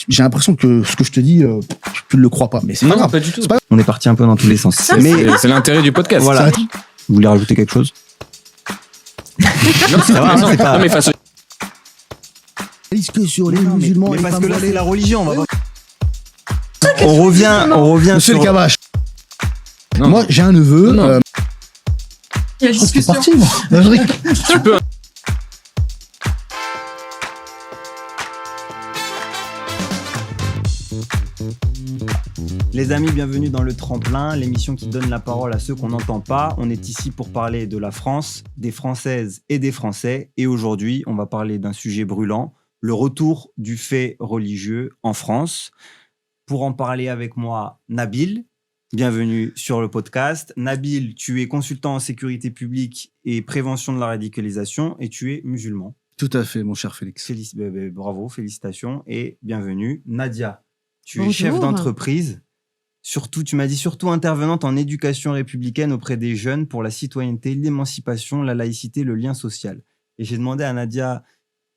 j'ai l'impression que ce que je te dis, tu ne le crois pas. Mais c'est pas grave. Pas du tout. On est parti un peu dans tous les sens. Mais c'est l'intérêt du podcast. Voilà. Vous voulez rajouter quelque chose? Non, c'est Ça va, intéressant. c'est pas- Non, mais face au- Que sur les musulmans, mais les parce femmes que là, c'est voilées. la religion. On revient Monsieur sur... le Cavache. Non. Moi, j'ai un neveu. Non. Il y a Je crois que c'est discussion. parti, moi. Non, je rigole. Tu peux. Les amis, bienvenue dans Le Tremplin, l'émission qui donne la parole à ceux qu'on n'entend pas. On est ici pour parler de la France, des Françaises et des Français. Et aujourd'hui, on va parler d'un sujet brûlant, le retour du fait religieux en France. Pour en parler avec moi, Nabil, bienvenue sur le podcast. Nabil, tu es consultant en sécurité publique et prévention de la radicalisation et tu es musulman. Tout à fait, mon cher Félix. Bravo, félicitations et bienvenue. Nadia, tu es Bonjour. chef d'entreprise. Surtout, tu m'as dit surtout intervenante en éducation républicaine auprès des jeunes pour la citoyenneté, l'émancipation, la laïcité, le lien social. Et j'ai demandé à Nadia,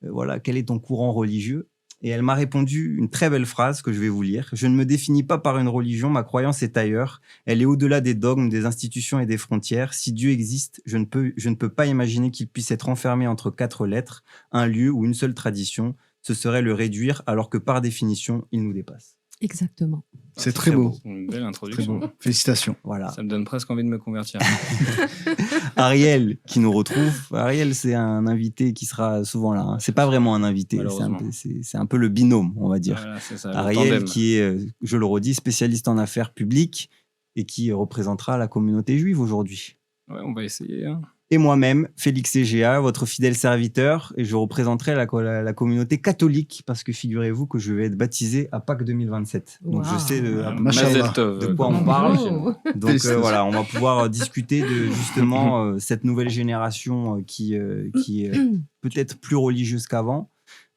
voilà, quel est ton courant religieux? Et elle m'a répondu une très belle phrase que je vais vous lire. Je ne me définis pas par une religion, ma croyance est ailleurs. Elle est au-delà des dogmes, des institutions et des frontières. Si Dieu existe, je ne peux pas imaginer qu'il puisse être enfermé entre 4 lettres, un lieu ou une seule tradition. Ce serait le réduire, alors que par définition, il nous dépasse. Exactement. C'est très beau. Une belle Très introduction. beau. Félicitations. Voilà. Ça me donne presque envie de me convertir. Ariel qui nous retrouve. Ariel, c'est un invité qui sera souvent là. Hein. C'est pas vraiment un invité, Malheureusement. c'est un peu le binôme, on va dire. Voilà, c'est ça, le Ariel tandem. qui est, je le redis, spécialiste en affaires publiques et qui représentera la communauté juive aujourd'hui. Ouais, on va essayer. Hein. Et moi-même, Félix Egea, votre fidèle serviteur, et je représenterai la communauté catholique parce que figurez-vous que je vais être baptisé à Pâques 2027. Donc je Wow. sais Machallah. Mazel tov. de quoi on parle. Oh. Donc Félicitations. voilà, on va pouvoir discuter de justement cette nouvelle génération qui est peut-être plus religieuse qu'avant.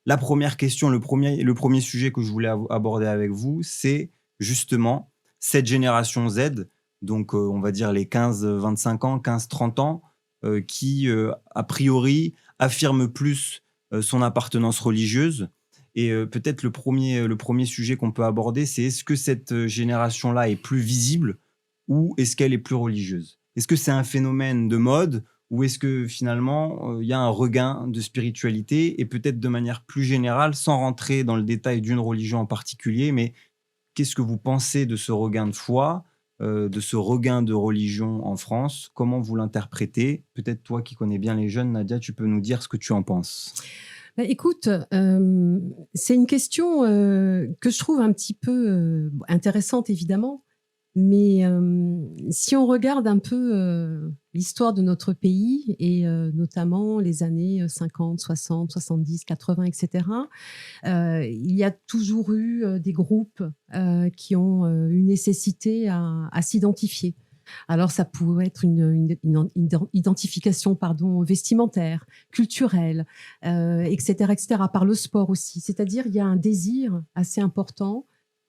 La première question, le premier sujet que je voulais aborder avec vous, c'est justement cette génération Z, donc on va dire les 15-25 ans, 15-30 ans, qui a priori affirme plus son appartenance religieuse. Et peut-être le premier sujet qu'on peut aborder, c'est est-ce que cette génération-là est plus visible ou est-ce qu'elle est plus religieuse? Est-ce que c'est un phénomène de mode ou est-ce que finalement il y a un regain de spiritualité et peut-être de manière plus générale, sans rentrer dans le détail d'une religion en particulier, mais qu'est-ce que vous pensez de ce regain de foi, de ce regain de religion en France? Comment vous l'interprétez? Peut-être toi qui connais bien les jeunes, Nadia, tu peux nous dire ce que tu en penses. Bah, écoute, c'est une question que je trouve un petit peu intéressante, évidemment. Mais si on regarde un peu l'histoire de notre pays et notamment les années 50, 60, 70, 80, etc., il y a toujours eu des groupes qui ont une nécessité à s'identifier. Alors, ça pourrait être une identification vestimentaire, culturelle, etc., par le sport aussi. C'est-à-dire, il y a un désir assez important,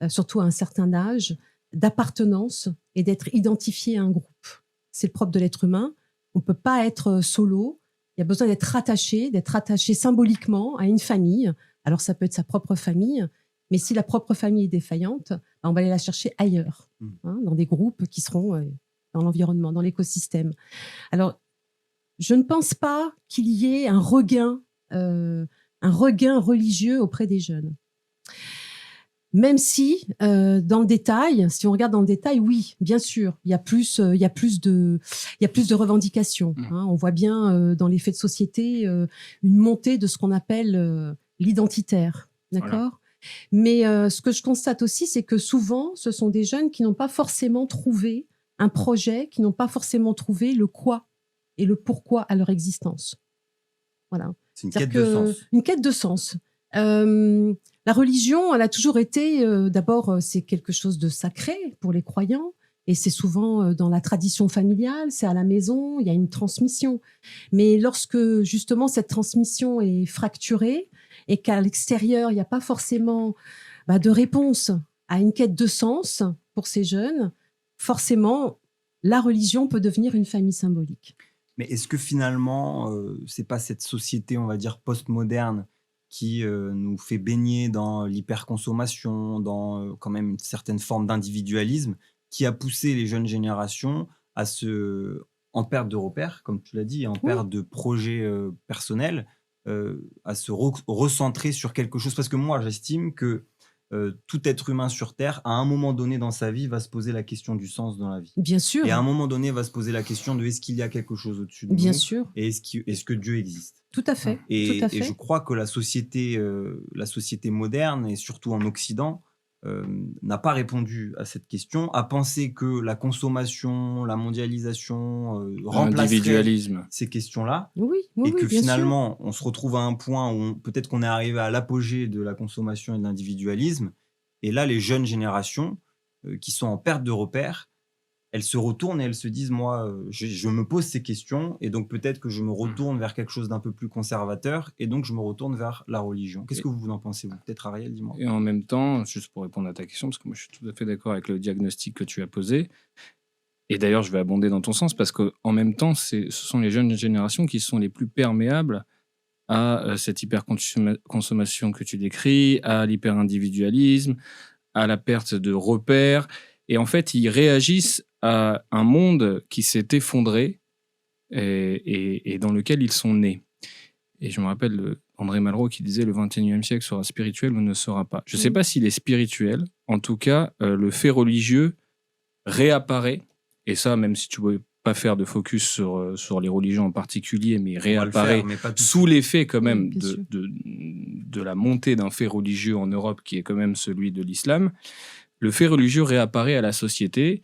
surtout à un certain âge, d'appartenance et d'être identifié à un groupe. C'est le propre de l'être humain. On ne peut pas être solo. Il y a besoin d'être rattaché symboliquement à une famille. Alors, ça peut être sa propre famille, mais si la propre famille est défaillante, on va aller la chercher ailleurs, dans des groupes qui seront dans l'environnement, dans l'écosystème. Alors, je ne pense pas qu'il y ait un regain religieux auprès des jeunes. Même si, dans le détail, si on regarde dans le détail, oui, bien sûr, il y a plus de revendications. Hein. On voit bien dans les faits de société une montée de ce qu'on appelle l'identitaire, d'accord ? Voilà. Mais ce que je constate aussi, c'est que souvent, ce sont des jeunes qui n'ont pas forcément trouvé un projet, qui n'ont pas forcément trouvé le quoi et le pourquoi à leur existence. Voilà. C'est une quête de sens. Une quête de sens. La religion, elle a toujours été, d'abord, c'est quelque chose de sacré pour les croyants, et c'est souvent dans la tradition familiale, c'est à la maison, il y a une transmission. Mais lorsque, justement, cette transmission est fracturée, et qu'à l'extérieur, il n'y a pas forcément de réponse à une quête de sens pour ces jeunes, forcément, la religion peut devenir une famille symbolique. Mais est-ce que finalement, c'est pas cette société, on va dire, postmoderne qui nous fait baigner dans l'hyperconsommation, dans quand même une certaine forme d'individualisme, qui a poussé les jeunes générations en perte de repères, comme tu l'as dit, en perte de projets personnels, à se recentrer sur quelque chose. Parce que moi, j'estime que tout être humain sur Terre, à un moment donné dans sa vie, va se poser la question du sens dans la vie. Bien sûr. Et à un moment donné, va se poser la question de est-ce qu'il y a quelque chose au-dessus de Bien nous sûr. et est-ce que Dieu existe. Tout à fait. Et, Tout à fait. et je crois que la société moderne, et surtout en Occident, n'a pas répondu à cette question, a pensé que la consommation, la mondialisation remplacerait L'individualisme. ces questions-là, Oui, et que bien sûr. finalement, on se retrouve à un point où peut-être qu'on est arrivé à l'apogée de la consommation et de l'individualisme, et là, les jeunes générations qui sont en perte de repères, elles se retournent et elles se disent, moi, je me pose ces questions, et donc peut-être que je me retourne vers quelque chose d'un peu plus conservateur, et donc je me retourne vers la religion. Qu'est-ce que vous en pensez, vous? Peut-être, Ariel, dis-moi. Et en même temps, juste pour répondre à ta question, parce que moi je suis tout à fait d'accord avec le diagnostic que tu as posé, et d'ailleurs je vais abonder dans ton sens, parce qu'en même temps, ce sont les jeunes générations qui sont les plus perméables à cette hyperconsommation que tu décris, à l'hyper-individualisme, à la perte de repères, et en fait ils réagissent à un monde qui s'est effondré et dans lequel ils sont nés. Et je me rappelle André Malraux qui disait « Le 21e siècle sera spirituel ou ne sera pas ». Je ne sais pas s'il est spirituel. En tout cas, le fait religieux réapparaît. Et ça, même si tu ne veux pas faire de focus sur les religions en particulier, mais il réapparaît sous l'effet quand même de la montée d'un fait religieux en Europe qui est quand même celui de l'islam. Le fait religieux réapparaît à la société.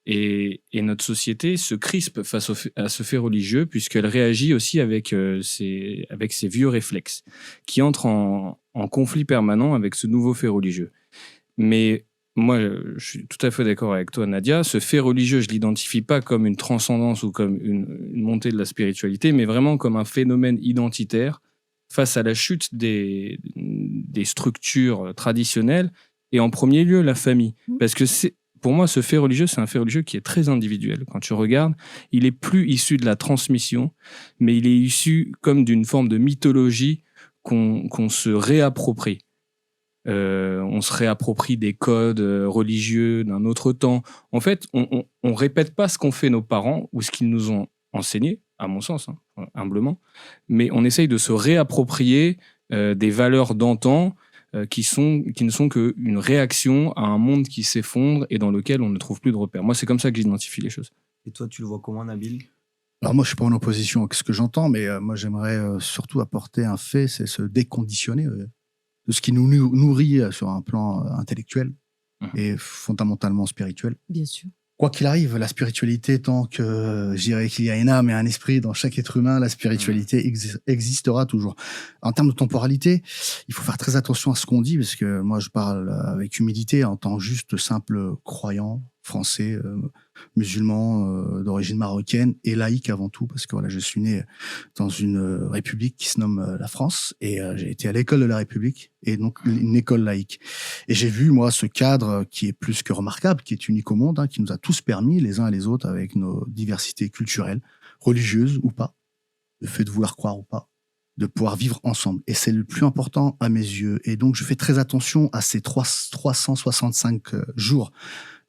Et notre société se crispe face à ce fait religieux puisqu'elle réagit aussi avec ses vieux réflexes qui entrent en conflit permanent avec ce nouveau fait religieux. Mais moi, je suis tout à fait d'accord avec toi, Nadia. Ce fait religieux, je ne l'identifie pas comme une transcendance ou comme une montée de la spiritualité, mais vraiment comme un phénomène identitaire face à la chute des structures traditionnelles et en premier lieu la famille. Parce que pour moi, ce fait religieux, c'est un fait religieux qui est très individuel. Quand tu regardes, il est plus issu de la transmission, mais il est issu comme d'une forme de mythologie qu'on se réapproprie. On se réapproprie des codes religieux d'un autre temps. En fait, on répète pas ce qu'ont fait nos parents ou ce qu'ils nous ont enseigné, à mon sens, humblement, mais on essaye de se réapproprier des valeurs d'antan qui ne sont qu'une réaction à un monde qui s'effondre et dans lequel on ne trouve plus de repères. Moi, c'est comme ça que j'identifie les choses. Et toi, tu le vois comment, Nabil? Alors moi, je ne suis pas en opposition avec ce que j'entends, mais moi, j'aimerais surtout apporter un fait, c'est se déconditionner de ce qui nous nourrit sur un plan intellectuel et fondamentalement spirituel. Bien sûr. Quoi qu'il arrive, la spiritualité, tant que je dirais qu'il y a une âme et un esprit dans chaque être humain, la spiritualité existera toujours. En termes de temporalité, il faut faire très attention à ce qu'on dit, parce que moi, je parle avec humilité en tant que juste simple croyant français, musulman, d'origine marocaine et laïque avant tout, parce que voilà, je suis né dans une république qui se nomme la France et j'ai été à l'école de la République et donc une école laïque. Et j'ai vu, moi, ce cadre qui est plus que remarquable, qui est unique au monde, qui nous a tous permis, les uns et les autres, avec nos diversités culturelles, religieuses ou pas, le fait de vouloir croire ou pas, de pouvoir vivre ensemble. Et c'est le plus important à mes yeux. Et donc, je fais très attention à ces 365 jours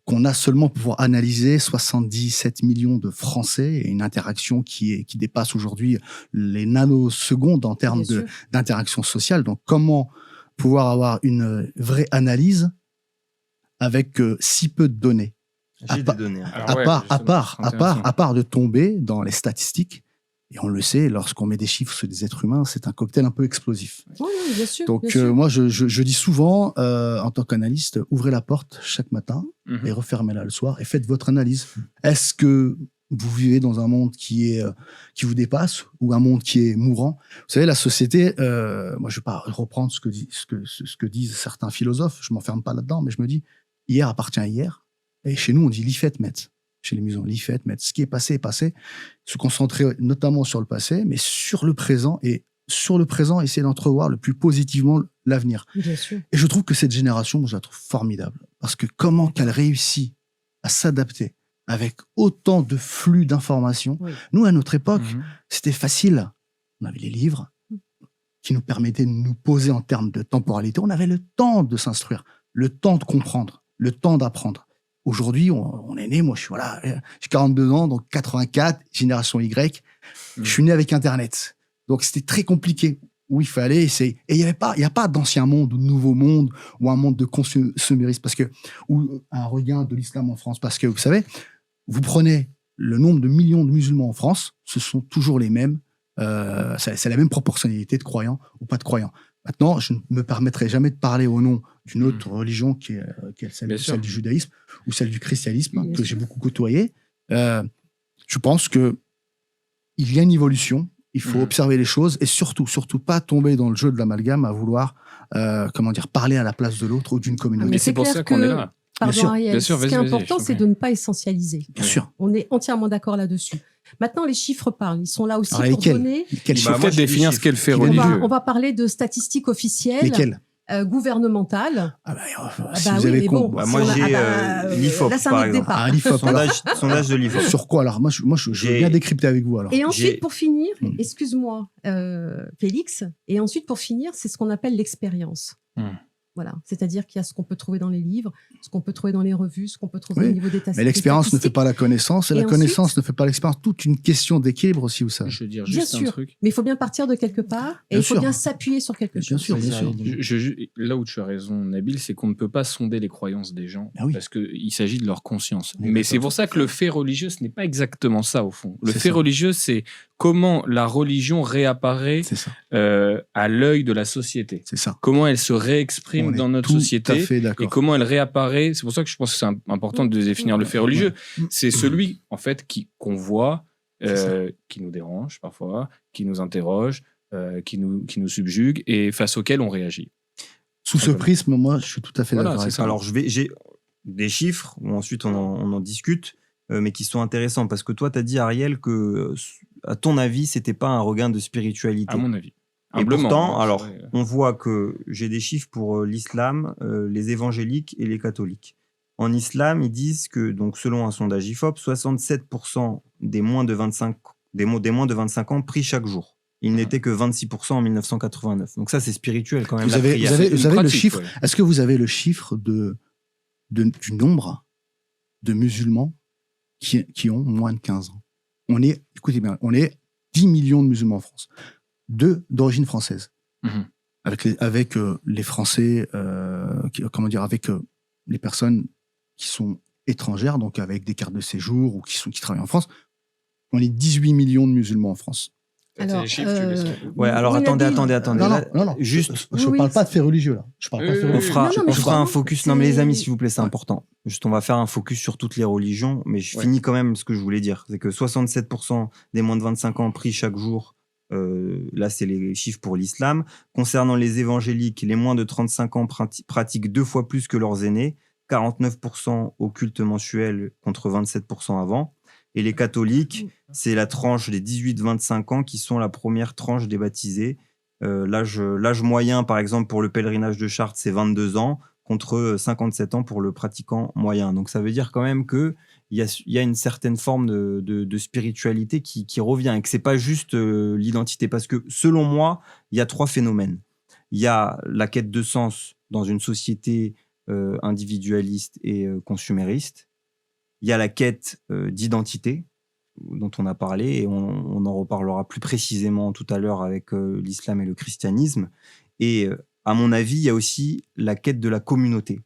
qu'on a seulement pour pouvoir analyser 77 millions de Français et une interaction qui dépasse aujourd'hui les nanosecondes en termes d'interaction sociale. Donc, comment pouvoir avoir une vraie analyse avec si peu de données? J'ai des données. À part de tomber dans les statistiques. Et on le sait, lorsqu'on met des chiffres sur des êtres humains, c'est un cocktail un peu explosif. Oui, bien sûr. Donc, bien sûr. moi, je dis souvent, en tant qu'analyste, ouvrez la porte chaque matin et refermez-la le soir et faites votre analyse. Que vous vivez dans un monde qui vous dépasse ou un monde qui est mourant? Vous savez, la société, moi, je ne vais pas reprendre ce que disent certains philosophes, je ne m'enferme pas là-dedans, mais je me dis, hier appartient à hier. Et chez nous, on dit l'ifet met. Chez les musulmans, l'ifet met. Ce qui est passé est passé. Se concentrer notamment sur le passé, mais sur le présent. Et sur le présent, essayer d'entrevoir le plus positivement l'avenir. Bien sûr. Et je trouve que cette génération, moi, je la trouve formidable. Parce que comment qu'elle réussit à s'adapter avec autant de flux d'informations. Oui. Nous, à notre époque, c'était facile. On avait les livres qui nous permettait de nous poser en termes de temporalité. On avait le temps de s'instruire, le temps de comprendre, le temps d'apprendre. Aujourd'hui, on est né, moi j'ai 42 ans, donc 84, génération Y. Je suis né avec Internet. Donc c'était très compliqué, où il fallait essayer. Et il n'y a pas d'ancien monde ou de nouveau monde ou un monde de consumérisme ou un regain de l'islam en France. Parce que vous savez, vous prenez le nombre de millions de musulmans en France, ce sont toujours les mêmes. C'est la même proportionnalité de croyants ou pas de croyants. Maintenant, je ne me permettrai jamais de parler au nom d'une autre religion qui est celle du judaïsme ou celle du christianisme, que j'ai beaucoup côtoyé. Je pense qu'il y a une évolution, il faut observer les choses et surtout pas tomber dans le jeu de l'amalgame à vouloir parler à la place de l'autre ou d'une communauté. Mais c'est pour ça qu'on est là. Pardon, Ariel, ce qui est important, c'est de ne pas essentialiser. Bien sûr. On est entièrement d'accord là-dessus. Maintenant, les chiffres parlent. Ils sont là aussi pour donner... Il faut peut-être définir ce qu'est le fait religieux. On va parler de statistiques officielles. Lesquelles gouvernementales. Vous avez moi, j'ai l'IFOP, par exemple. Sondage de l'IFOP. Sur quoi, alors? Moi, je veux bien décrypter avec vous, alors. Et ensuite, pour finir, excuse-moi, Félix, et ensuite, pour finir, c'est ce qu'on appelle l'expérience. Voilà. C'est-à-dire qu'il y a ce qu'on peut trouver dans les livres, ce qu'on peut trouver dans les revues, ce qu'on peut trouver au niveau des statistiques. Mais l'expérience ne fait pas la connaissance, et la connaissance ne fait pas l'expérience. Toute une question d'équilibre aussi, vous savez. Je veux dire juste un truc. Mais il faut bien partir de quelque part, et il faut bien s'appuyer sur quelque chose. Bien sûr. Là où tu as raison, Nabil, c'est qu'on ne peut pas sonder les croyances des gens, parce qu'il s'agit de leur conscience. Mais c'est pour ça que le fait religieux, ce n'est pas exactement ça, au fond. Le fait religieux, c'est comment la religion réapparaît à l'œil de la société. C'est ça. Comment elle se réexprime dans notre société et comment elle réapparaît. C'est pour ça que je pense que c'est important de définir le fait religieux. C'est celui, en fait, qu'on voit, qui nous dérange parfois, qui nous interroge, qui nous subjugue et face auquel on réagit. Sous ce prisme, moi, je suis tout à fait d'accord avec ça. Alors, j'ai des chiffres, où ensuite on en discute, mais qui sont intéressants. Parce que toi, tu as dit, Ariel, que, à ton avis, c'était pas un regain de spiritualité. À mon avis. Et pourtant, alors, on voit que j'ai des chiffres pour l'islam, les évangéliques et les catholiques. En islam, ils disent que, donc, selon un sondage IFOP, 67% des moins de 25 ans prient chaque jour. Il n'était que 26% en 1989. Donc ça, c'est spirituel quand même. Vous avez le chiffre. Est-ce que vous avez le chiffre du nombre de musulmans qui ont moins de 15 ans? Écoutez bien, on est 10 millions de musulmans en France. D'origine française, avec les Français, avec les personnes qui sont étrangères, donc avec des cartes de séjour ou qui travaillent en France. On est 18 millions de musulmans en France. Alors, alors attendez. Non. Juste, je ne parle pas de fait religieux, là. Je parle pas de fait religieux. On fera un focus. Non, mais les amis, s'il vous plaît, c'est important. Juste, on va faire un focus sur toutes les religions, mais je finis quand même ce que je voulais dire. C'est que 67% des moins de 25 ans prient chaque jour. Là, c'est les chiffres pour l'islam. Concernant les évangéliques, les moins de 35 ans pratiquent 2 fois plus que leurs aînés, 49% au culte mensuel contre 27% avant. Et les catholiques, c'est la tranche des 18-25 ans qui sont la première tranche des baptisés. L'âge moyen, par exemple, pour le pèlerinage de Chartres, c'est 22 ans, contre 57 ans pour le pratiquant moyen. Donc ça veut dire quand même qu'il y a une certaine forme de spiritualité qui revient et que ce n'est pas juste l'identité. Parce que selon moi, il y a 3 phénomènes. Il y a la quête de sens dans une société individualiste et consumériste. Il y a la quête d'identité dont on a parlé et on en reparlera plus précisément tout à l'heure avec l'islam et le christianisme. Et à mon avis, il y a aussi la quête de la communauté.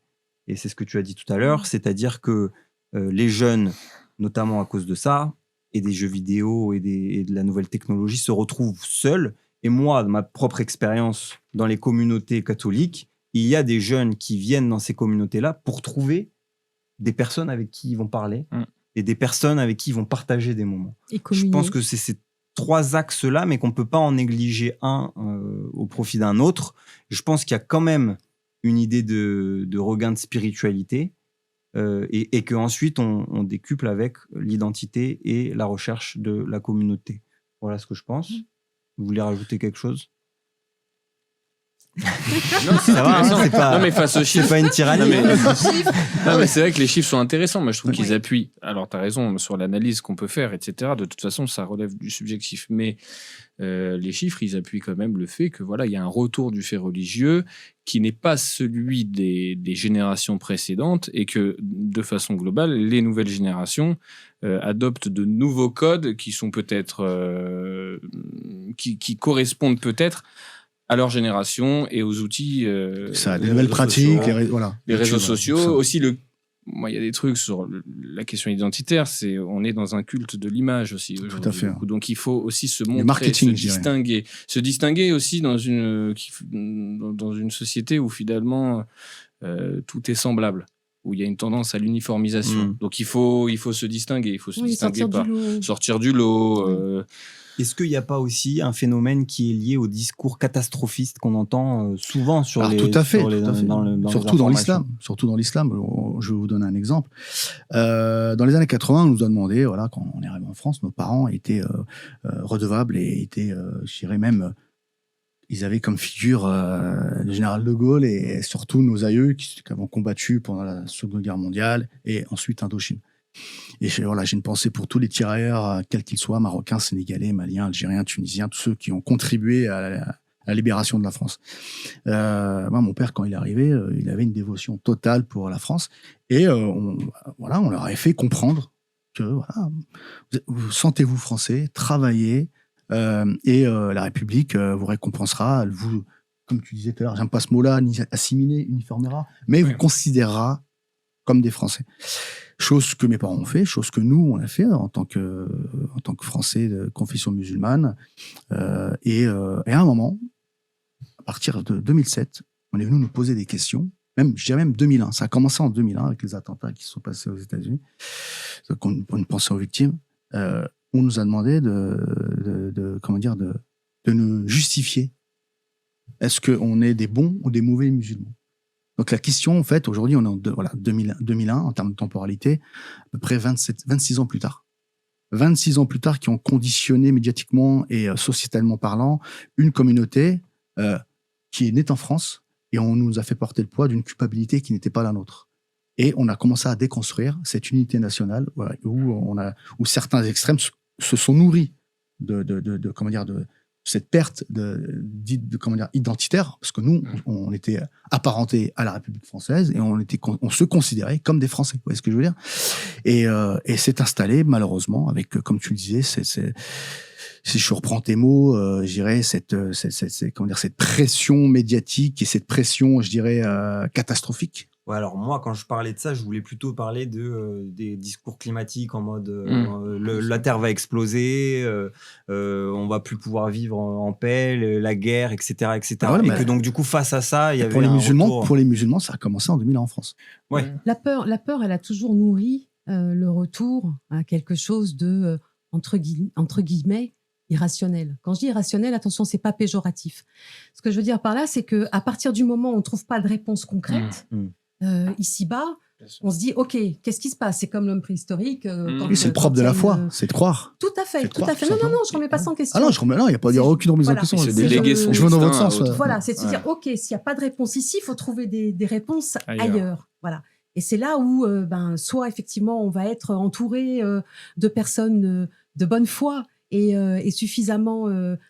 Et c'est ce que tu as dit tout à l'heure, c'est-à-dire que les jeunes, notamment à cause de ça, et des jeux vidéo et de la nouvelle technologie, se retrouvent seuls. Et moi, de ma propre expérience dans les communautés catholiques, il y a des jeunes qui viennent dans ces communautés-là pour trouver des personnes avec qui ils vont parler et des personnes avec qui ils vont partager des moments. Je pense que c'est ces 3 axes-là, mais qu'on ne peut pas en négliger un au profit d'un autre. Je pense qu'il y a quand même une idée de regain de spiritualité et qu'ensuite on décuple avec l'identité et la recherche de la communauté. Voilà ce que je pense. Vous voulez rajouter quelque chose ? Non, c'est Ça va, hein, intéressant. c'est pas- Non, mais face aux C'est chiffres. pas une tyrannie. Non, mais- hein. Non, mais c'est vrai que les chiffres sont intéressants. Moi, je trouve qu'ils Oui. appuient. Alors, tu as raison sur l'analyse qu'on peut faire, etc. De toute façon, ça relève du subjectif. Mais les chiffres, ils appuient quand même le fait que voilà, il y a un retour du fait religieux qui n'est pas celui des générations précédentes et que, de façon globale, les nouvelles générations adoptent de nouveaux codes qui sont peut-être qui correspondent peut-être à leur génération et aux outils. Ça, des les nouvelles réseaux pratiques, sociaux. voilà. Les réseaux YouTube, sociaux, tout ça. aussi moi, il y a des trucs sur la question identitaire. On est dans un culte de l'image aussi aujourd'hui. à fait. beaucoup. Donc, il faut aussi se montrer, marketing, se je dirais. distinguer. Se distinguer aussi dans une société où finalement tout est semblable, où il y a une tendance à l'uniformisation. Mm. Donc, il faut se distinguer. Il faut se Oui, distinguer sortir par du lot. sortir du lot. Oui. Est-ce qu'il n'y a pas aussi un phénomène qui est lié au discours catastrophiste qu'on entend souvent sur Alors, les tout à fait, sur les- tout à fait. dans le- dans les Surtout dans informations. l'islam. Surtout dans l'islam. Je vais vous donner un exemple. Dans les années 80, on nous a demandé, voilà, quand on est arrivé en France, nos parents étaient redevables et étaient, je dirais même, ils avaient comme figure le général de Gaulle et surtout nos aïeux qui ont combattu pendant la Seconde Guerre mondiale et ensuite Indochine. Et voilà, j'ai une pensée pour tous les tirailleurs, quels qu'ils soient, marocains, sénégalais, maliens, algériens, tunisiens, tous ceux qui ont contribué à la libération de la France. Moi, mon père, quand il est arrivé, il avait une dévotion totale pour la France. Et on leur avait fait comprendre que voilà, vous sentez-vous français, travaillez, et la République vous récompensera, elle vous, comme tu disais tout à l'heure, j'aime pas ce mot-là, ni assimiler, uniformera, mais vous considérera comme des Français. Chose que mes parents ont fait, chose que nous, on a fait en tant que Français de confession musulmane. Et à un moment, à partir de 2007, on est venu nous poser des questions, je dirais même 2001. Ça a commencé en 2001 avec les attentats qui se sont passés aux États-Unis. Donc, on pensait aux victimes. On nous a demandé de nous justifier. Est-ce qu'on est des bons ou des mauvais musulmans? Donc la question, en fait, aujourd'hui, on est en 2001 en termes de temporalité, à peu près 26 ans plus tard. 26 ans plus tard, qui ont conditionné médiatiquement et sociétalement parlant une communauté qui est née en France, et on nous a fait porter le poids d'une culpabilité qui n'était pas la nôtre. Et on a commencé à déconstruire cette unité nationale, voilà, où certains extrêmes se sont nourris de cette perte identitaire, parce que nous, on était apparentés à la République française et on se considérait comme des Français. Vous voyez ce que je veux dire? Et c'est installé, malheureusement, avec, comme tu le disais, si je reprends tes mots, je dirais cette pression médiatique et cette pression, je dirais, catastrophique. Ouais, alors moi, quand je parlais de ça, je voulais plutôt parler des discours climatiques en mode la Terre va exploser, on va plus pouvoir vivre en paix, la guerre, etc. etc. Ah ouais, et que donc, du coup, face à ça, il y avait pour les retour. musulmans, ça a commencé en 2001 en France. Ouais. La peur, elle a toujours nourri le retour à quelque chose de, entre guillemets, irrationnel. Quand je dis irrationnel, attention, c'est pas péjoratif. Ce que je veux dire par là, c'est que à partir du moment où on trouve pas de réponse concrète, ici-bas, on se dit, OK, qu'est-ce qui se passe? C'est comme l'homme préhistorique. Oui, c'est le propre de la foi, c'est de croire. Tout à fait, C'est de tout à croire, fait. tout Non, simplement. je remets pas ça en question. Ah non, il n'y a pas aucune remise en Voilà. question. C'est déléguer son Je vais dans votre destin à sens. autre. Voilà, c'est de se dire, OK, s'il n'y a pas de réponse ici, il faut trouver des réponses ailleurs. Voilà. Et c'est là où, soit effectivement, on va être entouré de personnes de bonne foi et suffisamment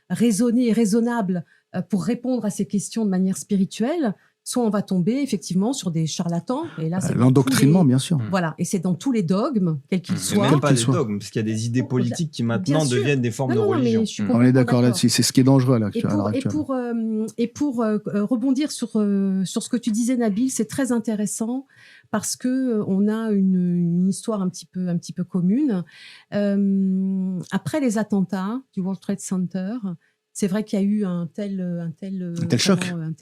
raisonnées et raisonnables pour répondre à ces questions de manière spirituelle, soit on va tomber effectivement sur des charlatans. Et là, c'est l'endoctrinement, bien sûr. Voilà, et c'est dans tous les dogmes, quels qu'ils soient. Même pas qu'il des soit. dogmes, parce qu'il y a des idées politiques qui maintenant Bien sûr. deviennent des formes Non, de mais religion. je suis On est complètement d'accord là-dessus. C'est ce qui est dangereux à l'heure actuelle. Et pour rebondir sur ce que tu disais, Nabil, c'est très intéressant parce que on a une histoire un petit peu commune. Après les attentats du World Trade Center, c'est vrai qu'il y a eu un tel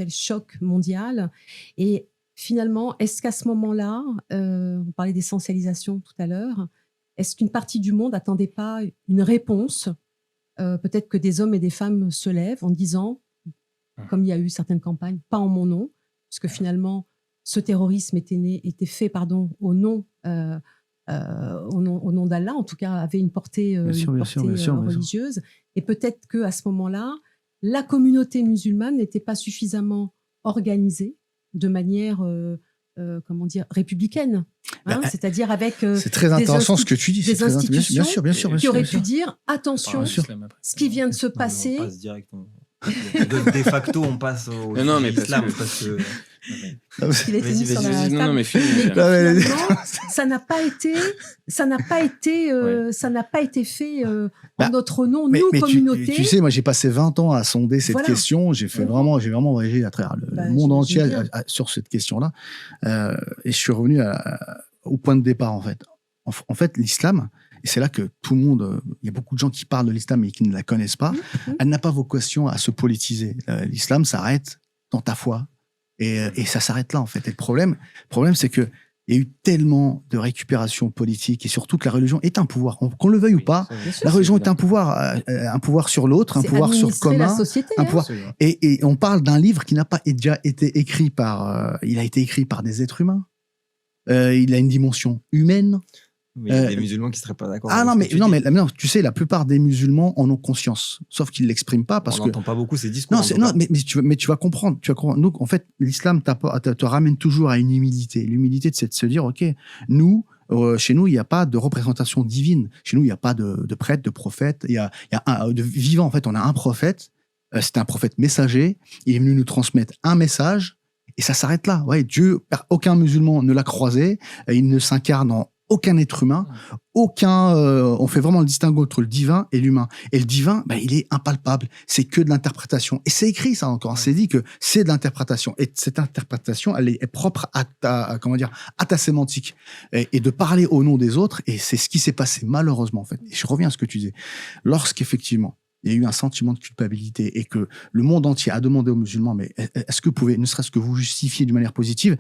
choc mondial. Et finalement, est-ce qu'à ce moment-là, on parlait d'essentialisation tout à l'heure, est-ce qu'une partie du monde n'attendait pas une réponse? Peut-être que des hommes et des femmes se lèvent en disant, comme il y a eu certaines campagnes, pas en mon nom, puisque finalement, ce terrorisme était fait au nom d'Allah, en tout cas avait une portée, religieuse. Et peut-être qu'à ce moment-là, la communauté musulmane n'était pas suffisamment organisée de manière, républicaine. C'est-à-dire avec c'est très intéressant ce que tu dis. des C'est très institutions bien sûr. qui auraient bien sûr. pu dire attention, ce qui vient de se passer. On passe directement. De facto, on passe au Non, mais islam parce parce que Il est fini sur la vas-y. table. Non, mais finis. Mais mais- finalement, ça n'a pas été fait en notre nom, nous, mais communauté. tu sais, moi, j'ai passé 20 ans à sonder cette Voilà. question. J'ai vraiment voyagé à travers le monde entier j'imagine bien. sur cette question-là. Et je suis revenu au point de départ, en fait. En fait, l'islam, et c'est là que tout le monde, il y a beaucoup de gens qui parlent de l'islam mais qui ne la connaissent pas, elle n'a pas vocation à se politiser. L'islam s'arrête dans ta foi. Et ça s'arrête là, en fait. Et le problème, c'est que il y a eu tellement de récupération politique et surtout que la religion est un pouvoir. Qu'on le veuille ou pas, la religion est un pouvoir sur l'autre, un C'est pouvoir sur administrer la commun. société. Un pouvoir. Et on parle d'un livre qui n'a pas déjà été écrit par... il a été écrit par des êtres humains. Il a une dimension humaine. mais il y a des musulmans qui seraient pas d'accord. Ah avec non, ce que tu dis. mais non, tu sais, la plupart des musulmans en ont conscience. Sauf qu'ils ne l'expriment pas parce On que... n'entend pas beaucoup ces discours. Non, en tout cas. mais tu vas comprendre. Donc, en fait, l'islam te ramène toujours à une humilité. L'humilité, c'est de se dire, OK, nous, chez nous, il n'y a pas de représentation divine. Chez nous, il n'y a pas de prêtre, de prophète. Il y a de vivant. En fait, on a un prophète. C'est un prophète messager. Il est venu nous transmettre un message. Et ça s'arrête là. Ouais, Dieu, aucun musulman ne l'a croisé. Il ne s'incarne en aucun être humain, on fait vraiment le distinguo entre le divin et l'humain. Et le divin, il est impalpable. C'est que de l'interprétation. Et c'est écrit, ça encore. C'est dit que c'est de l'interprétation. Et cette interprétation, elle est propre à ta sémantique. Et de parler au nom des autres. Et c'est ce qui s'est passé, malheureusement, en fait. Et je reviens à ce que tu disais. Lorsqu'effectivement, il y a eu un sentiment de culpabilité et que le monde entier a demandé aux musulmans, mais est-ce que vous pouvez, ne serait-ce que vous justifier d'une manière positive,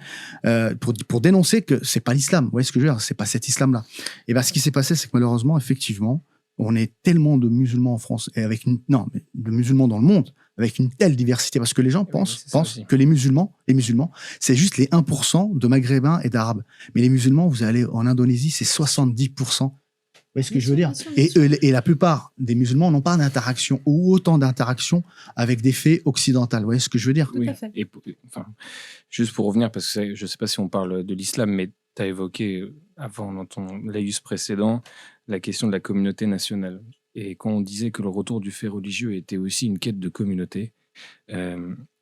pour dénoncer que c'est pas l'islam. Vous voyez ce que je veux dire? C'est pas cet islam-là. Et ce qui s'est passé, c'est que malheureusement, effectivement, on est tellement de musulmans en France et de musulmans dans le monde avec une telle diversité parce que les gens pensent que les musulmans, c'est juste les 1% de maghrébins et d'arabes. Mais les musulmans, vous allez en Indonésie, c'est 70%. Vous voyez ce que je veux dire? Et la plupart des musulmans n'ont pas d'interaction ou autant d'interaction avec des faits occidentaux. Vous voyez ce que je veux dire? Tout à fait. Et juste pour revenir, parce que je ne sais pas si on parle de l'islam, mais tu as évoqué avant dans ton laïus précédent la question de la communauté nationale. Et quand on disait que le retour du fait religieux était aussi une quête de communauté,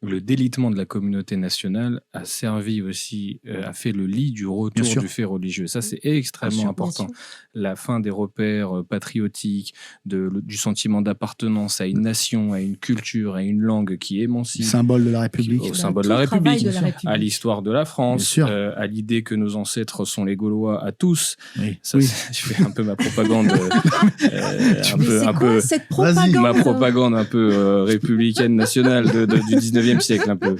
le délitement de la communauté nationale a servi aussi, a fait le lit du retour du fait religieux. Ça, c'est extrêmement important. La fin des repères patriotiques, du sentiment d'appartenance à une nation, à une culture, à une langue qui émancipe. Symbole de la République. Au symbole de la République, à l'histoire de la France, à l'idée que nos ancêtres sont les Gaulois à tous. Oui. Ça, je fais un peu ma propagande. Ma propagande un peu républicaine nationale du 19e siècle, un peu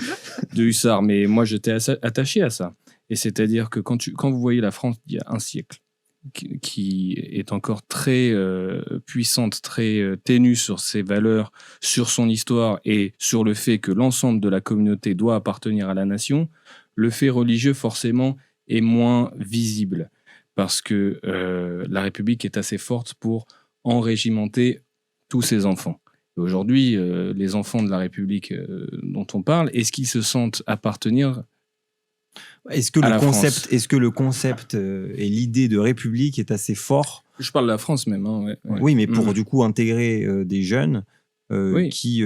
de hussard. Mais moi, j'étais attaché à ça. Et c'est-à-dire que quand vous voyez la France d'il y a un siècle, qui est encore très puissante, très ténue sur ses valeurs, sur son histoire et sur le fait que l'ensemble de la communauté doit appartenir à la nation, le fait religieux, forcément, est moins visible. Parce que la République est assez forte pour enrégimenter tous ses enfants. Et aujourd'hui, les enfants de la République dont on parle, est-ce qu'ils se sentent appartenir Est-ce que le concept et l'idée de République est assez fort? Je parle de la France même. Hein, ouais. Oui, mais pour du coup intégrer des jeunes qui,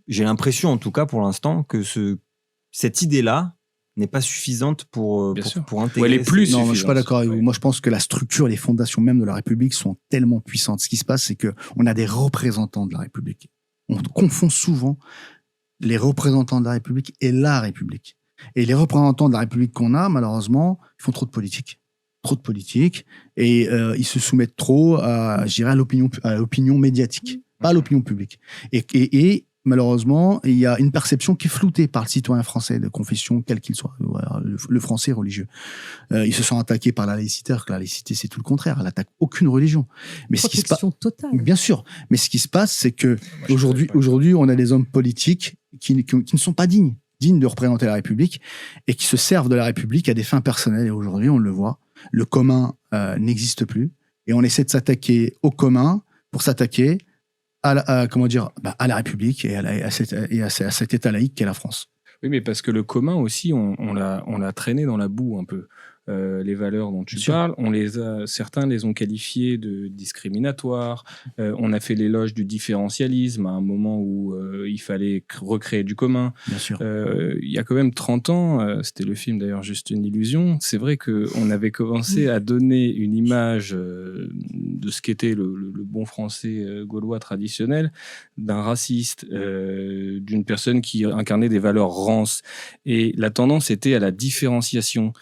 j'ai l'impression en tout cas pour l'instant, que cette idée-là n'est pas suffisante pour intégrer. Ouais, elle est plus non, je suis pas d'accord avec vous. Moi, je pense que la structure, les fondations même de la République sont tellement puissantes. Ce qui se passe, c'est que on a des représentants de la République. On confond souvent les représentants de la République et la République. Et les représentants de la République qu'on a, malheureusement, ils font trop de politique. Et ils se soumettent trop à l'opinion médiatique, pas à l'opinion publique. Et malheureusement, il y a une perception qui est floutée par le citoyen français de confession, quel qu'il soit, le français religieux. Ils se sont attaqués par la laïcité, alors que la laïcité, c'est tout le contraire. Elle n'attaque aucune religion. Mais ce qui se passe, totale. Bien sûr. Mais ce qui se passe, c'est que aujourd'hui, on a des hommes politiques qui ne sont pas dignes de représenter la République et qui se servent de la République à des fins personnelles. Et aujourd'hui, on le voit, le commun n'existe plus. Et on essaie de s'attaquer au commun pour s'attaquer comment dire, à la République et à cet État laïque qu'est la France. Oui, mais parce que le commun aussi, on l'a traîné dans la boue un peu. Les valeurs dont tu parles, certains les ont qualifiées de discriminatoires. On a fait l'éloge du différentialisme à un moment où il fallait recréer du commun. Bien sûr. Il y a quand même 30 ans, c'était le film d'ailleurs Juste une illusion, c'est vrai qu'on avait commencé à donner une image de ce qu'était le bon français gaulois traditionnel, d'un raciste, d'une personne qui incarnait des valeurs rances. Et la tendance était à la différenciation,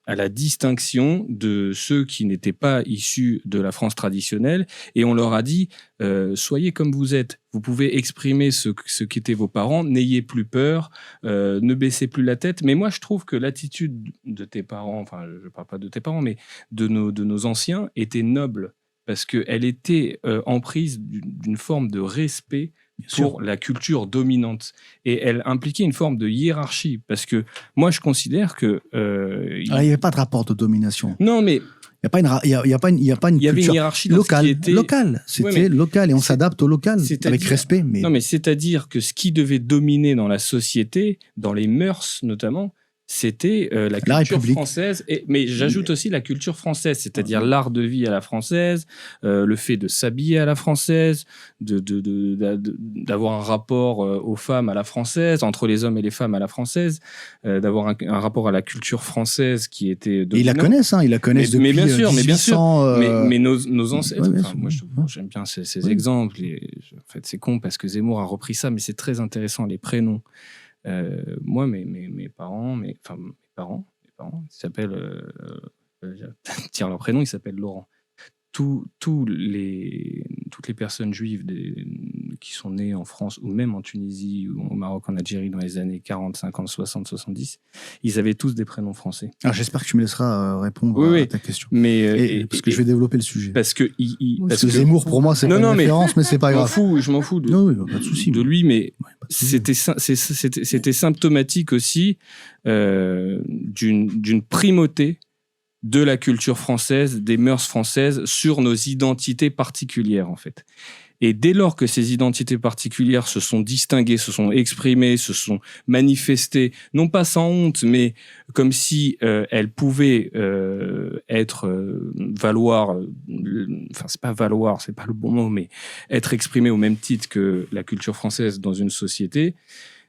à la distinction de ceux qui n'étaient pas issus de la France traditionnelle, et on leur a dit soyez comme vous êtes, vous pouvez exprimer ce qu'étaient vos parents, n'ayez plus peur, ne baissez plus la tête. Mais moi je trouve que l'attitude de tes parents, enfin je ne parle pas de tes parents, mais de nos anciens, était noble, parce qu'elle était emprise d'une forme de respect pour la culture dominante. Et elle impliquait une forme de hiérarchie. Parce que moi, je considère que... il n'y avait pas de rapport de domination. Non, mais... Il n'y a pas une il y avait une culture hiérarchie dans locale. ce qui était... Locale. C'était local et on s'adapte au local avec respect. Mais... Non, mais c'est-à-dire que ce qui devait dominer dans la société, dans les mœurs notamment, c'était la culture française. Mais j'ajoute aussi la culture française, c'est-à-dire l'art de vie à la française, le fait de s'habiller à la française, d'avoir un rapport aux femmes à la française, entre les hommes et les femmes à la française, d'avoir un rapport à la culture française qui était dominant. Ils la connaissent, ils la connaissent depuis mais bien sûr, 1800, mais nos ancêtres, ouais, moi j'aime bien ces exemples. En fait, c'est con parce que Zemmour a repris ça, mais c'est très intéressant, les prénoms. Moi, mes parents, ils s'appellent, tire leur prénom, ils s'appellent Laurent. Toutes les personnes juives qui sont nées en France ou même en Tunisie ou au Maroc, en Algérie dans les années 40, 50, 60, 70, ils avaient tous des prénoms français. Alors j'espère que tu me laisseras répondre à ta question. Mais, parce que je vais développer le sujet. Parce que Zemmour, pour moi, c'est pas une référence, mais c'est pas grave. Je m'en fous pas de souci, de lui, mais c'était symptomatique aussi d'une primauté de la culture française, des mœurs françaises sur nos identités particulières, en fait. Et dès lors que ces identités particulières se sont distinguées, se sont exprimées, se sont manifestées, non pas sans honte, mais comme si elles pouvaient valoir, enfin c'est pas valoir, c'est pas le bon mot, mais être exprimées au même titre que la culture française dans une société,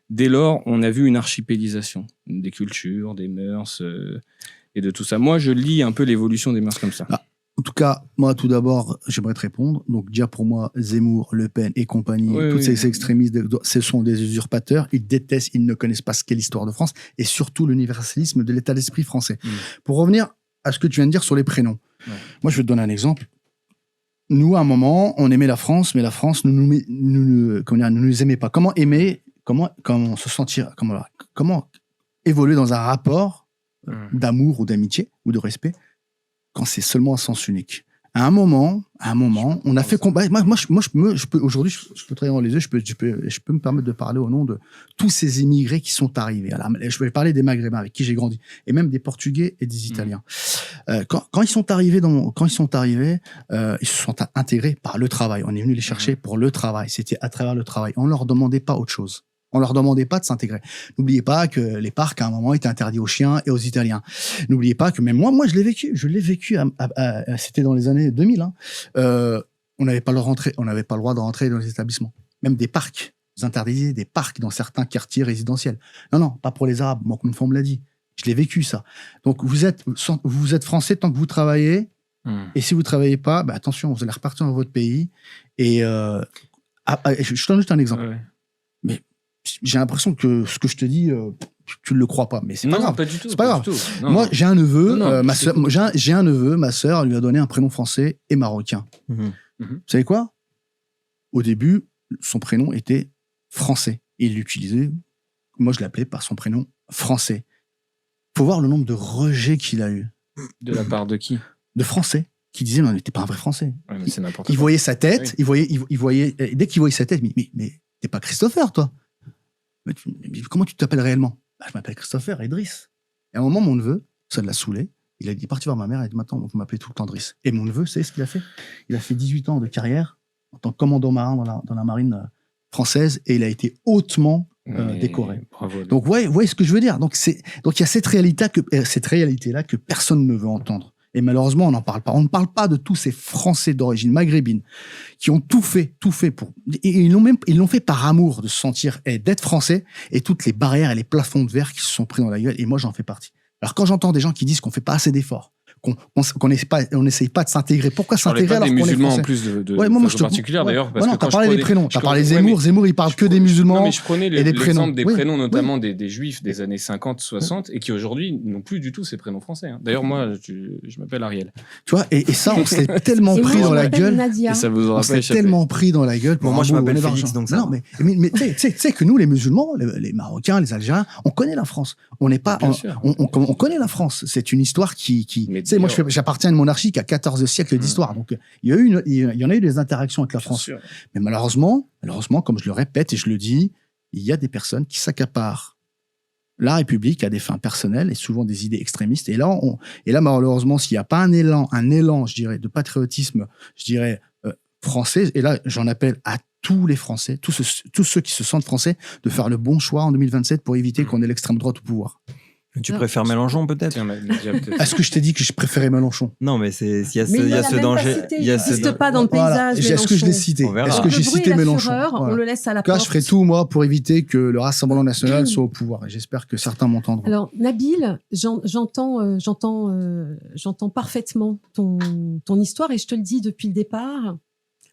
dès lors, on a vu une archipélisation des cultures, des mœurs... et de tout ça. Moi, je lis un peu l'évolution des mœurs comme ça. En tout cas, moi, tout d'abord, j'aimerais te répondre. Donc, déjà, pour moi, Zemmour, Le Pen et compagnie, ces extrémistes, ce sont des usurpateurs. Ils détestent, ils ne connaissent pas ce qu'est l'histoire de France et surtout l'universalisme de l'état d'esprit français. Pour revenir à ce que tu viens de dire sur les prénoms. Moi, je vais te donner un exemple. Nous, à un moment, on aimait la France, mais la France ne nous aimait pas. Comment aimer, comment se sentir, comment évoluer dans un rapport d'amour ou d'amitié ou de respect quand c'est seulement un sens unique. À un moment, on a fait combat. Moi, je peux aujourd'hui, je peux travailler dans les yeux, je peux me permettre de parler au nom de tous ces immigrés qui sont arrivés. Alors, je vais parler des Maghrébins avec qui j'ai grandi, et même des Portugais et des Italiens. Quand ils sont arrivés, ils se sont intégrés par le travail. On est venu les chercher pour le travail. C'était à travers le travail. On leur demandait pas autre chose. On leur demandait pas de s'intégrer. N'oubliez pas que les parcs, à un moment, étaient interdits aux chiens et aux Italiens. N'oubliez pas que même moi, je l'ai vécu. C'était dans les années 2000. On n'avait pas le droit de rentrer dans les établissements. Même des parcs. Vous interdisiez des parcs dans certains quartiers résidentiels. Non, pas pour les Arabes. Moi, comme une fois, on me l'a dit. Je l'ai vécu, ça. Donc, vous êtes français tant que vous travaillez. Et si vous travaillez pas, attention, vous allez repartir dans votre pays. Et je donne juste un exemple. Mais j'ai l'impression que ce que je te dis, tu ne le crois pas, mais c'est pas grave. Non, pas du tout. C'est pas grave. Moi, j'ai un neveu, ma sœur lui a donné un prénom français et marocain. Vous savez quoi? Au début, son prénom était français. Il l'utilisait, moi je l'appelais par son prénom français. Faut voir le nombre de rejets qu'il a eu. De la part de qui? De Français, qui disaient, non, t'es pas un vrai Français. Ouais, mais c'est n'importe quoi. Il voyait sa tête, il voyait, dès qu'il voyait sa tête, mais t'es pas Christopher, toi. Mais comment tu t'appelles réellement? Je m'appelle Christopher Idriss. Et à un moment, mon neveu, ça l'a saoulé. Il est parti voir ma mère, il a dit, maintenant, vous m'appelez tout le temps Driss. Et mon neveu, vous savez ce qu'il a fait? Il a fait 18 ans de carrière en tant que commandant marin dans la marine française, et il a été hautement décoré. Bravo. Donc, vous voyez ce que je veux dire. Donc, il y a cette réalité-là que personne ne veut entendre. Et malheureusement, on n'en parle pas. On ne parle pas de tous ces Français d'origine maghrébine qui ont tout fait pour. Et ils l'ont fait par amour de se sentir et d'être Français, et toutes les barrières et les plafonds de verre qui se sont pris dans la gueule. Et moi, j'en fais partie. Alors, quand j'entends des gens qui disent qu'on fait pas assez d'efforts, qu'on n'essaye pas de s'intégrer. Pourquoi s'intégrer alors qu'on est musulmans français? en plus de Ouais, moi, façon particulière d'ailleurs. Parce non, que t'as quand parlé je des prenais- prénoms. je T'as parlé connais- Zemmour. Zemmour, il parle que des musulmans. Non, mais je prenais et des prénoms. l'exemple des Oui, prénoms, oui. notamment des juifs des années 50, 60, et qui aujourd'hui n'ont plus du tout ces prénoms français. Hein. D'ailleurs, moi, je m'appelle Ariel. Tu vois, et ça, on s'est tellement Et pris moi, dans je la m'appelle gueule. Nadia. Et ça vous aura On pas s'est échappé. tellement pris dans la gueule. Bon, moi, je un bout m'appelle de Félix, d'argent. donc ça Non, va. mais tu sais que nous, les musulmans, les Marocains, les Algériens, on connaît la France. On n'est pas, Bien sûr. on connaît la France. C'est une histoire qui, Mais tu sais, moi, d'ailleurs- j'appartiens à une monarchie qui a 14 siècles d'histoire. Donc, il y en a eu des interactions avec la Bien France. sûr. Mais malheureusement, comme je le répète et je le dis, il y a des personnes qui s'accaparent la République à des fins personnelles et souvent des idées extrémistes. Et là, malheureusement, s'il n'y a pas un élan, je dirais, de patriotisme, je dirais, français, et là, j'en appelle à tous les Français, tous ceux qui se sentent français, de faire le bon choix en 2027 pour éviter qu'on ait l'extrême droite au pouvoir. Tu préfères Mélenchon peut-être? Tiens, Nadia, peut-être. Est-ce que je t'ai dit que je préférais Mélenchon? Non, mais il y a Mais il ce l'a même danger. pas cité, Il y a il ce n'existe pas dans le Voilà. paysage. Est-ce que je l'ai Mélenchon. cité? On verra. Est-ce que Le j'ai bruit et cité la Mélenchon? fureur, Voilà. on le laisse à la En tout cas, porte. je ferai tout, moi, pour éviter que le Rassemblement national soit au pouvoir. Et j'espère que certains m'entendront. Alors, Nabil, j'entends parfaitement ton histoire, et je te le dis depuis le départ.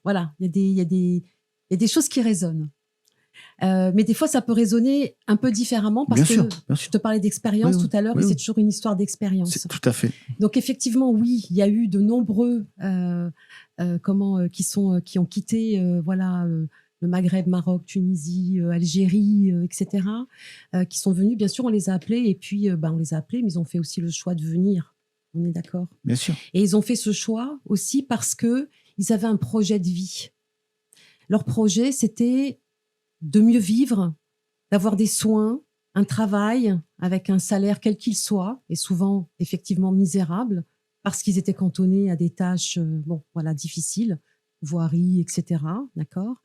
Voilà, il y a des choses qui résonnent. Mais des fois, ça peut résonner un peu différemment parce Bien que sûr, bien je sûr. te parlais d'expérience Oui, oui. tout à l'heure, Oui, et c'est oui. toujours une histoire d'expérience. C'est tout à fait. Donc effectivement, oui, il y a eu de nombreux qui ont quitté le Maghreb, Maroc, Tunisie, Algérie, etc. Qui sont venus. Bien sûr, on les a appelés, et puis on les a appelés, mais ils ont fait aussi le choix de venir. On est d'accord. Bien sûr. Et ils ont fait ce choix aussi parce que ils avaient un projet de vie. Leur projet, c'était de mieux vivre, d'avoir des soins, un travail avec un salaire quel qu'il soit, et souvent effectivement misérable, parce qu'ils étaient cantonnés à des tâches difficiles, voirie, etc. D'accord.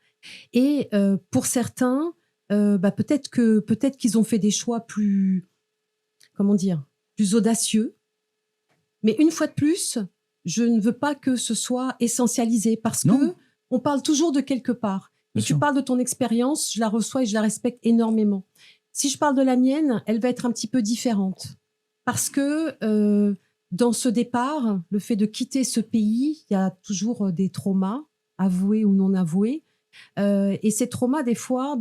Et pour certains, peut-être qu'ils ont fait des choix plus audacieux. Mais une fois de plus, je ne veux pas que ce soit essentialisé, parce Non. que on parle toujours de quelque part. Et Bien tu sûr. parles de ton expérience, je la reçois et je la respecte énormément. Si je parle de la mienne, elle va être un petit peu différente. Parce que dans ce départ, le fait de quitter ce pays, il y a toujours des traumas, avoués ou non avoués. Et ces traumas, des fois,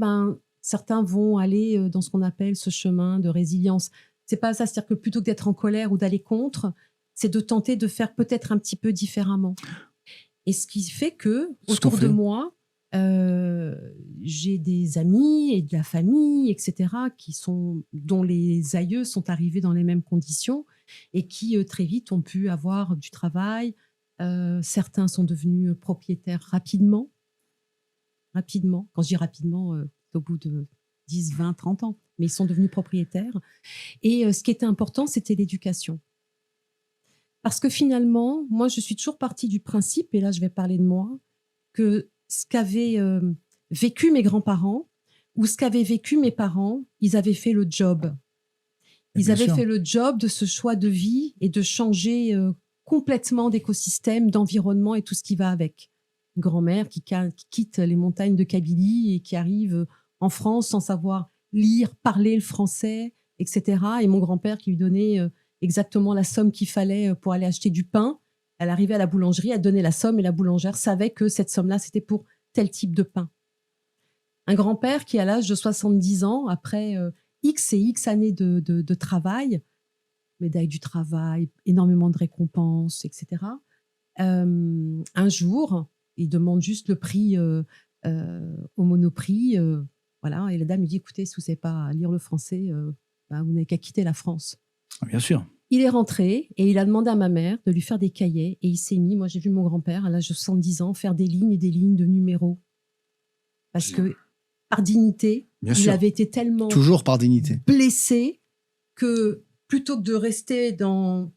certains vont aller dans ce qu'on appelle ce chemin de résilience. C'est pas ça, c'est-à-dire que plutôt que d'être en colère ou d'aller contre, c'est de tenter de faire peut-être un petit peu différemment. Et ce qui fait que, autour de moi, j'ai des amis et de la famille, etc., dont les aïeux sont arrivés dans les mêmes conditions et qui très vite ont pu avoir du travail. Certains sont devenus propriétaires rapidement. Quand je dis rapidement, au bout de 10, 20, 30 ans. Mais ils sont devenus propriétaires. Et ce qui était important, c'était l'éducation. Parce que finalement, moi, je suis toujours partie du principe, et là, je vais parler de moi, que ce qu'avaient vécu mes grands-parents ou ce qu'avaient vécu mes parents, ils avaient fait le job. Ils avaient fait le job de ce choix de vie et de changer complètement d'écosystème, d'environnement et tout ce qui va avec. Une grand-mère qui quitte les montagnes de Kabylie et qui arrive en France sans savoir lire, parler le français, etc. Et mon grand-père qui lui donnait exactement la somme qu'il fallait pour aller acheter du pain. Elle arrivait à la boulangerie, elle donnait la somme et la boulangère savait que cette somme-là, c'était pour tel type de pain. Un grand-père qui, à l'âge de 70 ans, après X et X années de travail, médaille du travail, énormément de récompenses, etc. Un jour, il demande juste le prix au Monoprix. Voilà, et la dame lui dit, écoutez, si vous ne savez pas lire le français, vous n'avez qu'à quitter la France. Bien sûr. Il est rentré et il a demandé à ma mère de lui faire des cahiers, et il s'est mis, moi j'ai vu mon grand-père à l'âge de 70 ans faire des lignes et des lignes de numéros. Parce que par dignité, Bien il sûr. avait été tellement Toujours par dignité. blessé que plutôt que de rester dans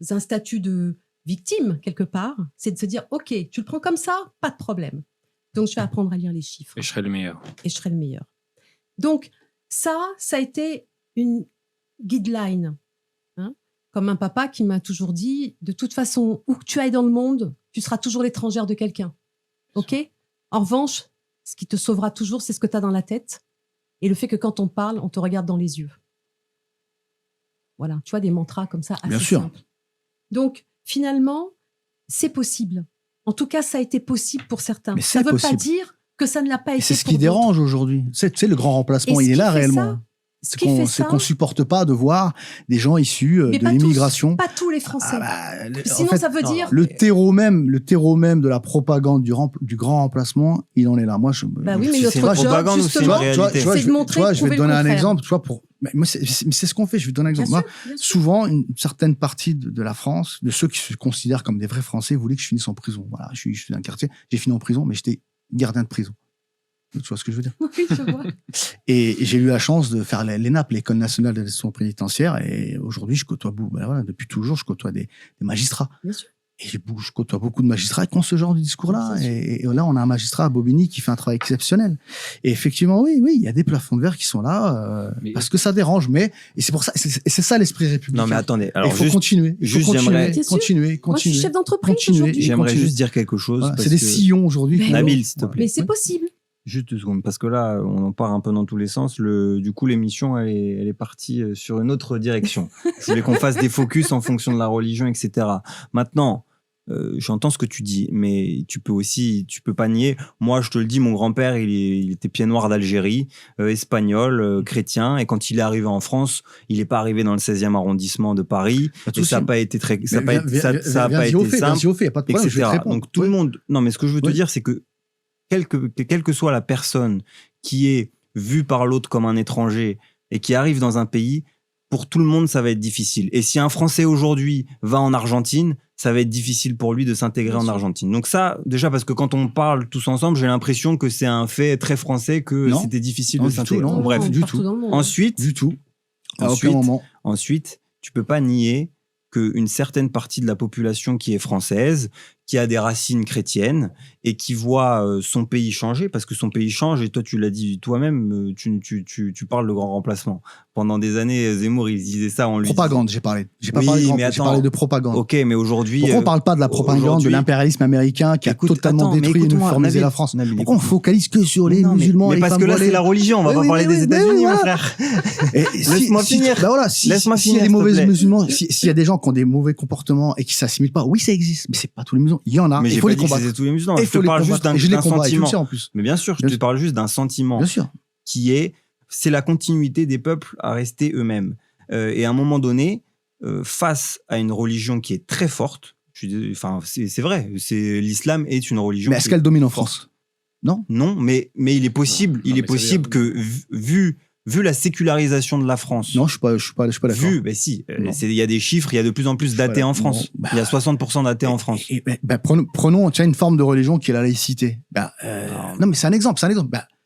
un statut de victime quelque part, c'est de se dire, ok, tu le prends comme ça, pas de problème. Donc, je vais apprendre à lire les chiffres. Et je serai le meilleur. Et je serai le meilleur. Donc, ça a été une guideline. Hein, comme un papa qui m'a toujours dit, de toute façon, où que tu ailles dans le monde, tu seras toujours l'étrangère de quelqu'un. OK ? En revanche, ce qui te sauvera toujours, c'est ce que tu as dans la tête et le fait que quand on parle, on te regarde dans les yeux. Voilà, tu vois, des mantras comme ça, assez Bien sûr. simples. Donc, finalement, c'est possible. En tout cas, ça a été possible pour certains. Mais Ça c'est ne veut pas possible. dire que ça ne l'a pas Et été c'est ce pour qui d'autres. dérange aujourd'hui. C'est le grand remplacement, Et il ce est qui là fait réellement. Ce C'est qui fait c'est ça, qu'on supporte pas de voir des gens issus mais de pas tous, l'immigration. pas tous les Français. Sinon, En fait, ça veut dire... le terreau même de la propagande du grand remplacement, il en est là. Moi, Bah oui, mais C'est une notre job, propagande ou c'est une justement, réalité c'est de montrer, je vais te prouver donner le un contraire. exemple. Tu vois, moi, c'est ce qu'on fait. Je vais te donner un Bien exemple. sûr, Moi, bien sûr. souvent, une certaine partie de la France, de ceux qui se considèrent comme des vrais Français, voulaient que je finisse en prison. Voilà, je suis d'un quartier, j'ai fini en prison, mais j'étais gardien de prison. Tu vois ce que je veux dire? Oui, je vois. Et j'ai eu la chance de faire l'ENAP, l'École nationale d'instruction pénitentiaire, et aujourd'hui, je côtoie depuis toujours, je côtoie des magistrats. Bien sûr. Et je côtoie beaucoup de magistrats qui ont ce genre de discours-là. Bien sûr. Et là, on a un magistrat à Bobigny qui fait un travail exceptionnel. Et effectivement, oui, il y a des plafonds de verre qui sont là, Mais- parce que ça dérange. Mais, et c'est pour ça, c'est ça l'esprit républicain. Non, mais attendez. Et Alors, il faut juste, continuer. Il faut juste, continuer, j'aimerais- Bien sûr. continuer. Moi, je suis chef d'entreprise continuer. aujourd'hui. j'aimerais continue. juste dire quelque chose. Voilà, parce c'est des que- sillons aujourd'hui. Mais- Nabil, s'il te plaît. Mais c'est possible. Juste 2 secondes, parce que là, on en part un peu dans tous les sens. Du coup, l'émission, elle est partie sur une autre direction. Je voulais qu'on fasse des focus en fonction de la religion, etc. Maintenant, j'entends ce que tu dis, mais tu peux pas nier. Moi, je te le dis, mon grand-père, il était pied noir d'Algérie, espagnol, chrétien, et quand il est arrivé en France, il n'est pas arrivé dans le 16e arrondissement de Paris, Pas de et ça n'a souci. pas été très, ça a Mais pas été, ça a pas Viens-y au été fait, simple, viens-y au fait, y a pas de problème, je vais te etc. répondre. Donc tout le monde. Non, mais ce que je veux te Oui. dire, c'est que quelle que soit la personne qui est vue par l'autre comme un étranger et qui arrive dans un pays, pour tout le monde, ça va être difficile. Et si un Français aujourd'hui va en Argentine, ça va être difficile pour lui de s'intégrer Bien en sûr. Argentine. Donc ça, déjà, parce que quand on parle tous ensemble, j'ai l'impression que c'est un fait très français que Non. c'était difficile Non, de du tout, s'intégrer. non. Bref, du partout tout. dans le monde. ensuite, Du tout. À Ensuite, aucun moment. Ensuite, tu peux pas nier qu'une certaine partie de la population qui est française, qui a des racines chrétiennes et qui voit son pays changer, parce que son pays change, et toi tu l'as dit toi-même, tu parles de grand remplacement. Pendant des années, Zemmour, il disait ça, on lui Propagande, j'ai parlé. J'ai pas Oui, parlé de mais j'ai attends. parlé de propagande. Ok, mais aujourd'hui... Pourquoi on parle pas de la propagande de aujourd'hui- l'impérialisme américain qui a Écoute, totalement attends, mais détruit et écoute-moi, uniformisé Nabil, la France? Nabil, Pourquoi on écoute-moi. focalise que sur les Non, musulmans, mais les parce femmes que là, voilées c'est la religion, on va Oui, pas oui, parler oui, des oui, États-Unis, oui, mon voilà. frère. Et Laisse-moi finir. Bah voilà, si Laisse-moi s'il y finir, a des s'il te mauvais plaît. musulmans, s'il y a des gens qui ont des mauvais comportements et qui s'assimilent pas, oui, ça existe, mais c'est pas tous les musulmans. Il y en a. Mais Il j'ai faut pas les dit que combattre. c'était tous les musulmans. Et Je te parle juste d'un Et je les combats, et tu le sentiment. sais en plus. Mais bien sûr, je Bien te sûr. parle juste d'un sentiment. Bien sûr. Qui est, c'est la continuité des peuples à rester eux-mêmes. Et à un moment donné, face à une religion qui est très forte, c'est vrai, l'islam est une religion. Mais est-ce qu'elle domine en France? Non. Non, mais il est possible, Non, mais ça veut dire- que vu la sécularisation de la France. Non, je suis pas d'accord. Ben si, Non. il y a des chiffres, il y a de plus en plus Je suis pas d'athées en d'accord. France. Non, bah, Il y a 60% d'athées en France. Prenons tiens, une forme de religion qui est la laïcité. Non, mais c'est un exemple.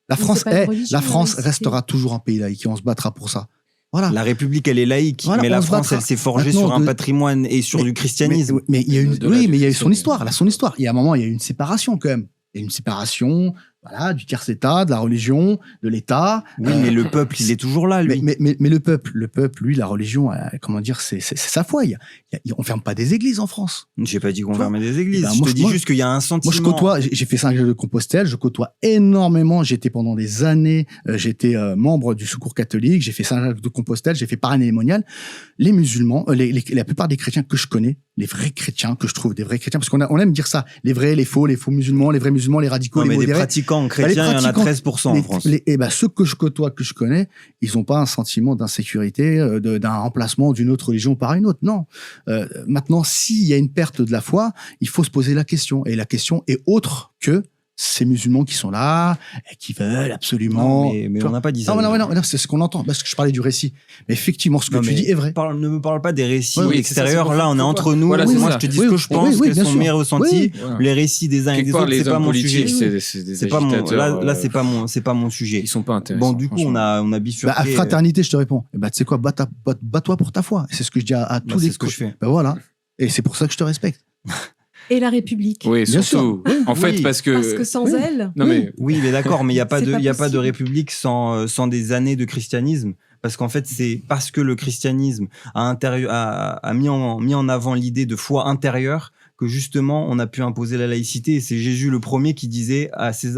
La Mais France, c'est pas une religion, la la France laïcité. restera toujours un pays laïque et on se battra pour ça. Voilà. La République, elle est laïque, Voilà, mais on la se France, battra. elle s'est forgée Maintenant, sur un patrimoine et sur du christianisme. Mais il y a une, Au-delà oui, du mais il y a eu son christianisme. histoire. Elle a son histoire. Il y a un moment, il y a eu une séparation quand même. Il y a une séparation, voilà, du tiers-état, de la religion, de l'État. Oui, mais le peuple, il est toujours là, lui. Mais le peuple, lui, la religion, comment dire, c'est sa foi. On ferme pas des églises en France. J'ai pas dit qu'on Tu vois, fermait des églises. ben, je moi, te dis moi- juste qu'il y a un sentiment. Moi, je côtoie, j'ai fait Saint-Jacques-de-Compostelle, je côtoie énormément, j'étais pendant des années, j'étais membre du Secours catholique, j'ai fait Saint-Jacques-de-Compostelle, j'ai fait Paray-Monial. Les musulmans, la plupart des chrétiens que je connais, les vrais chrétiens, que je trouve des vrais chrétiens, parce on aime dire ça, les faux musulmans, les vrais musulmans, les radicaux, Non, les mais des modérés. pratiquants chrétiens, il y en a 13% en France. Ceux que je côtoie, que je connais, ils n'ont pas un sentiment d'insécurité, d'un remplacement d'une autre religion par une autre. Non. Maintenant, s'il y a une perte de la foi, il faut se poser la question. Et la question est autre que ces musulmans qui sont là, et qui veulent absolument. Non, mais Tu on vois. n'a pas dit ça. Non, c'est ce qu'on entend, parce que je parlais du récit. Mais effectivement, ce que Non, tu mais dis est vrai. Ne me parle pas des récits Oui, c'est ça, extérieurs. c'est Là, pour- on est faut entre pas- nous. Voilà, Moi, c'est je ça. te dis Oui, ce que je pense, oui, quels bien sont sûr. mes ressentis. Oui. Voilà. Les récits des uns et Quelque des part, autres, les c'est pas hommes mon politiques, sujet. c'est des C'est pas mon. agitateurs. Là, c'est pas mon sujet. Ils sont pas intéressants. Bon, du coup, on a bifurqué. À fraternité, je te réponds. Tu sais quoi, bats-toi pour ta foi. C'est ce que je dis à tous Bah, les c'est ce que je fais. Voilà. Et c'est pour ça que je te respecte. Et la République. Oui, Bien surtout. En fait, Oui. parce que. Parce que sans elle, Non, mais. Oui, mais d'accord, mais il n'y a pas C'est de, pas il y a pas de possible. république sans des années de christianisme. Parce qu'en fait, c'est parce que le christianisme a mis en avant l'idée de foi intérieure que justement, on a pu imposer la laïcité. Et c'est Jésus le premier qui disait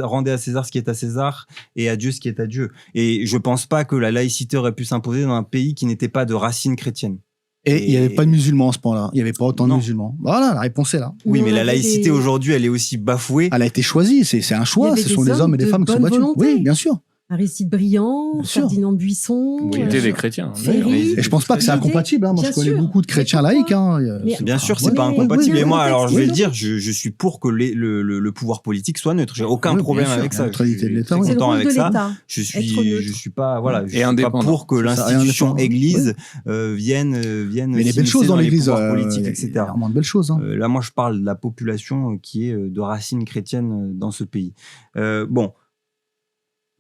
rendez à César ce qui est à César et à Dieu ce qui est à Dieu. Et je pense pas que la laïcité aurait pu s'imposer dans un pays qui n'était pas de racines chrétiennes. Et il n'y avait pas de musulmans à ce point-là. Il n'y avait pas autant Non. de musulmans. Voilà, la réponse est là. Oui, on mais la avait laïcité des- aujourd'hui, elle est aussi bafouée. Elle a été choisie, c'est un Il y choix. avait Ce sont des des hommes et des hommes femmes de qui sont bonne battus. volonté. Oui, bien sûr. Aristide Briand, Bien sûr. Ferdinand Buisson. Qui étaient des chrétiens. Ferry. Et je pense pas que c'est Bien incompatible. Hein. Moi, je connais sûr. beaucoup de chrétiens Mais laïcs. pourquoi Hein. Mais- Bien sûr, c'est ouais, pas mais- incompatible. oui, Et moi, oui, alors, je vais oui. le dire, je suis pour que le pouvoir politique soit neutre. J'ai aucun Oui, problème bien sûr, avec la ça. neutralité Je de suis l'État, très oui. C'est le content rôle avec de ça. l'État. Je Être suis, neutre. je suis pas, voilà, je Et suis pas indépendant. pour que C'est ça, et l'institution indépendant. Église vienne Mais il y a des s'immiscer belles choses dans les l'Église. pouvoirs Il politiques, y a etc. vraiment de belles choses. Hein. Là, moi, je parle de la population qui est de racines chrétiennes dans ce pays. Bon,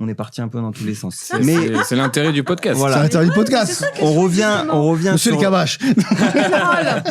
on est parti un peu dans tous les sens. Mais C'est l'intérêt du podcast. Voilà. C'est l'intérêt du Ouais, mais podcast. c'est ça que on je veux revient, justement. on revient Monsieur sur le Cabache. Voilà.